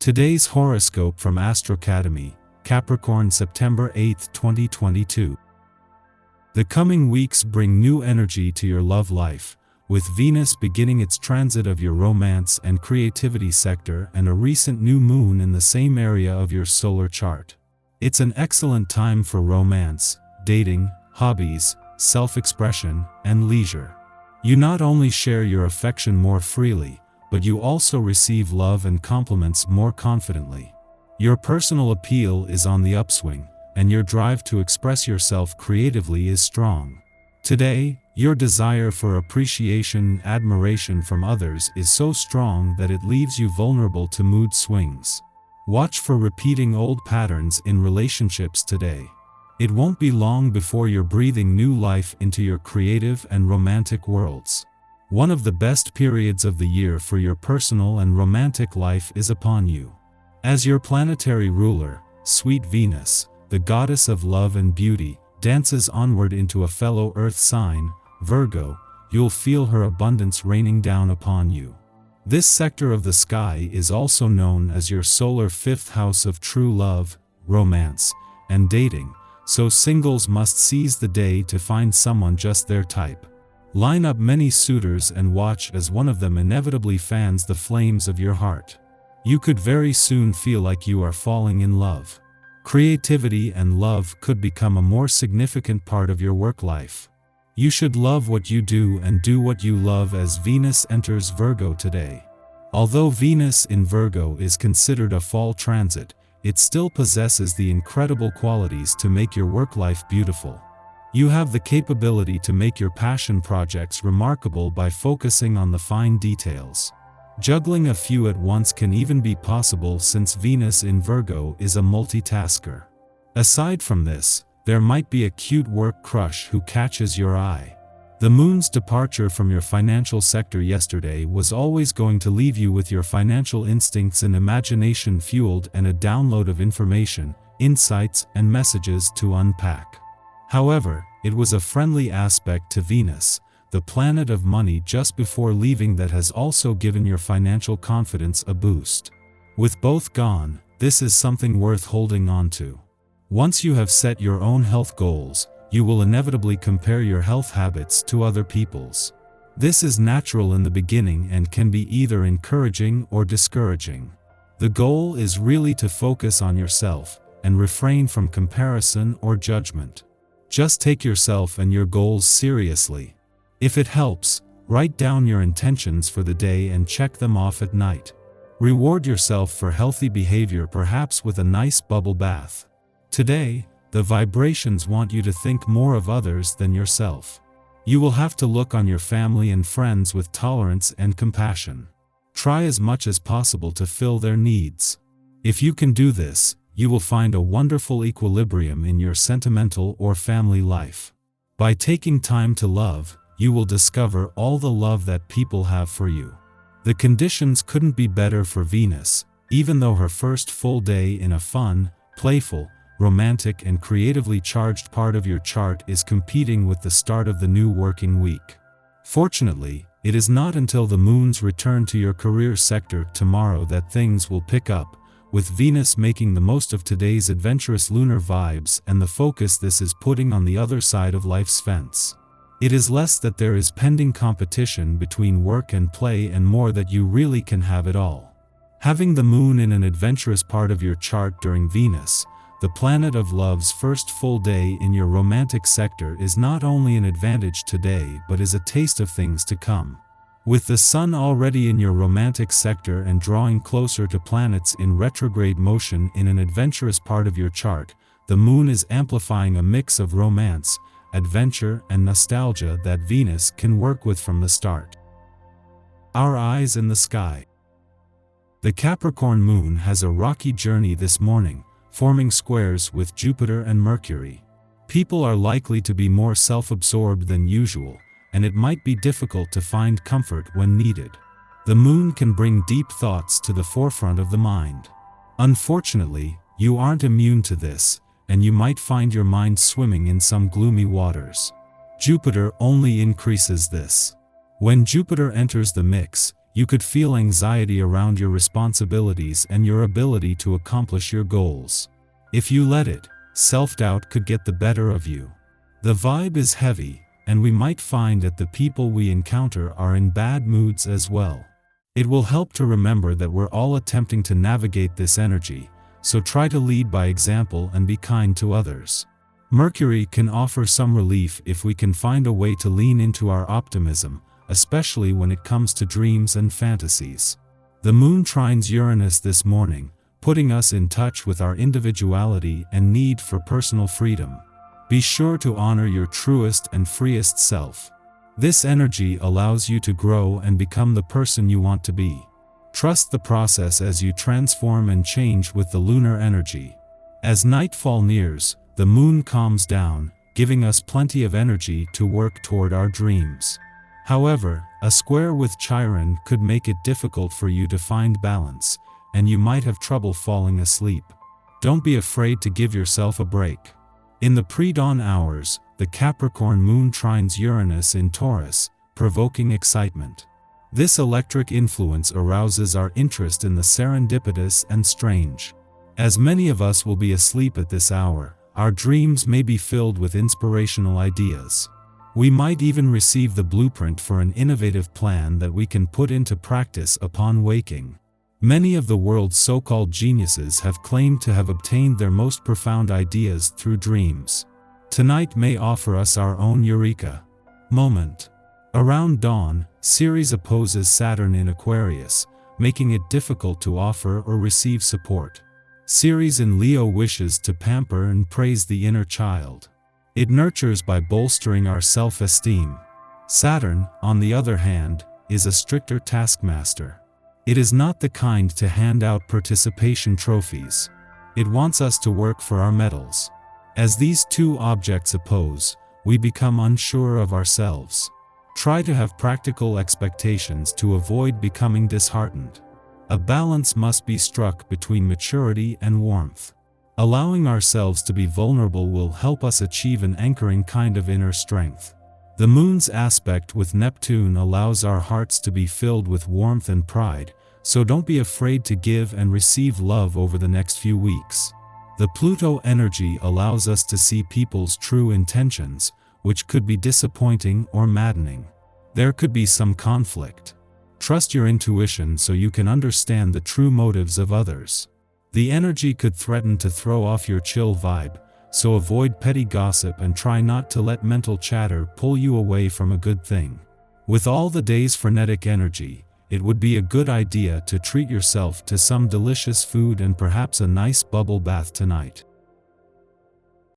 Today's horoscope from Astrocademy, Capricorn September 8, 2022. The coming weeks bring new energy to your love life, with Venus beginning its transit of your romance and creativity sector and a recent new moon in the same area of your solar chart. It's an excellent time for romance, dating, hobbies, self-expression, and leisure. You not only share your affection more freely, but you also receive love and compliments more confidently. Your personal appeal is on the upswing, and your drive to express yourself creatively is strong. Today, your desire for appreciation and admiration from others is so strong that it leaves you vulnerable to mood swings. Watch for repeating old patterns in relationships today. It won't be long before you're breathing new life into your creative and romantic worlds. One of the best periods of the year for your personal and romantic life is upon you. As your planetary ruler, sweet Venus, the goddess of love and beauty, dances onward into a fellow Earth sign, Virgo, you'll feel her abundance raining down upon you. This sector of the sky is also known as your solar fifth house of true love, romance, and dating, so singles must seize the day to find someone just their type. Line up many suitors and watch as one of them inevitably fans the flames of your heart. You could very soon feel like you are falling in love. Creativity and love could become a more significant part of your work life. You should love what you do and do what you love as Venus enters Virgo today. Although Venus in Virgo is considered a fall transit, it still possesses the incredible qualities to make your work life beautiful. You have the capability to make your passion projects remarkable by focusing on the fine details. Juggling a few at once can even be possible since Venus in Virgo is a multitasker. Aside from this, there might be a cute work crush who catches your eye. The moon's departure from your financial sector yesterday was always going to leave you with your financial instincts and imagination fueled and a download of information, insights, and messages to unpack. However, it was a friendly aspect to Venus, the planet of money just before leaving, that has also given your financial confidence a boost. With both gone, this is something worth holding on to. Once you have set your own health goals, you will inevitably compare your health habits to other people's. This is natural in the beginning and can be either encouraging or discouraging. The goal is really to focus on yourself and refrain from comparison or judgment. Just take yourself and your goals seriously. If it helps, write down your intentions for the day and check them off at night. Reward yourself for healthy behavior, perhaps with a nice bubble bath. Today, the vibrations want you to think more of others than yourself. You will have to look on your family and friends with tolerance and compassion. Try as much as possible to fill their needs. If you can do this, you will find a wonderful equilibrium in your sentimental or family life. By taking time to love, you will discover all the love that people have for you. The conditions couldn't be better for Venus, even though her first full day in a fun, playful, romantic and creatively charged part of your chart is competing with the start of the new working week. Fortunately, it is not until the moon's return to your career sector tomorrow that things will pick up, with Venus making the most of today's adventurous lunar vibes and the focus this is putting on the other side of life's fence. It is less that there is pending competition between work and play, and more that you really can have it all. Having the moon in an adventurous part of your chart during Venus, the planet of love's first full day in your romantic sector, is not only an advantage today but is a taste of things to come. With the sun already in your romantic sector and drawing closer to planets in retrograde motion in an adventurous part of your chart, the moon is amplifying a mix of romance, adventure, and nostalgia that Venus can work with from the start. Our eyes in the sky. The Capricorn moon has a rocky journey this morning, forming squares with Jupiter and Mercury. People are likely to be more self-absorbed than usual, and it might be difficult to find comfort when needed. The moon can bring deep thoughts to the forefront of the mind. Unfortunately, you aren't immune to this, and you might find your mind swimming in some gloomy waters. Jupiter only increases this. When Jupiter enters the mix, You could feel anxiety around your responsibilities and your ability to accomplish your goals. If you let it, self-doubt could get the better of you. The vibe is heavy, and we might find that the people we encounter are in bad moods as well. It will help to remember that we're all attempting to navigate this energy, so try to lead by example and be kind to others. Mercury can offer some relief if we can find a way to lean into our optimism, especially when it comes to dreams and fantasies. The moon trines Uranus this morning, putting us in touch with our individuality and need for personal freedom. Be sure to honor your truest and freest self. This energy allows you to grow and become the person you want to be. Trust the process as you transform and change with the lunar energy. As nightfall nears, the moon calms down, giving us plenty of energy to work toward our dreams. However, a square with Chiron could make it difficult for you to find balance, and you might have trouble falling asleep. Don't be afraid to give yourself a break. In the pre-dawn hours, the Capricorn moon trines Uranus in Taurus, provoking excitement. This electric influence arouses our interest in the serendipitous and strange. As many of us will be asleep at this hour, our dreams may be filled with inspirational ideas. We might even receive the blueprint for an innovative plan that we can put into practice upon waking. Many of the world's so-called geniuses have claimed to have obtained their most profound ideas through dreams. Tonight may offer us our own eureka moment. Around dawn, Ceres opposes Saturn in Aquarius, making it difficult to offer or receive support. Ceres in Leo wishes to pamper and praise the inner child. It nurtures by bolstering our self-esteem. Saturn, on the other hand, is a stricter taskmaster. It is not the kind to hand out participation trophies. It wants us to work for our medals. As these two objects oppose, we become unsure of ourselves. Try to have practical expectations to avoid becoming disheartened. A balance must be struck between maturity and warmth. Allowing ourselves to be vulnerable will help us achieve an anchoring kind of inner strength. The moon's aspect with Neptune allows our hearts to be filled with warmth and pride, so don't be afraid to give and receive love over the next few weeks. The Pluto energy allows us to see people's true intentions, which could be disappointing or maddening. There could be some conflict. Trust your intuition so you can understand the true motives of others. The energy could threaten to throw off your chill vibe, so avoid petty gossip and try not to let mental chatter pull you away from a good thing. With all the day's frenetic energy, it would be a good idea to treat yourself to some delicious food and perhaps a nice bubble bath tonight.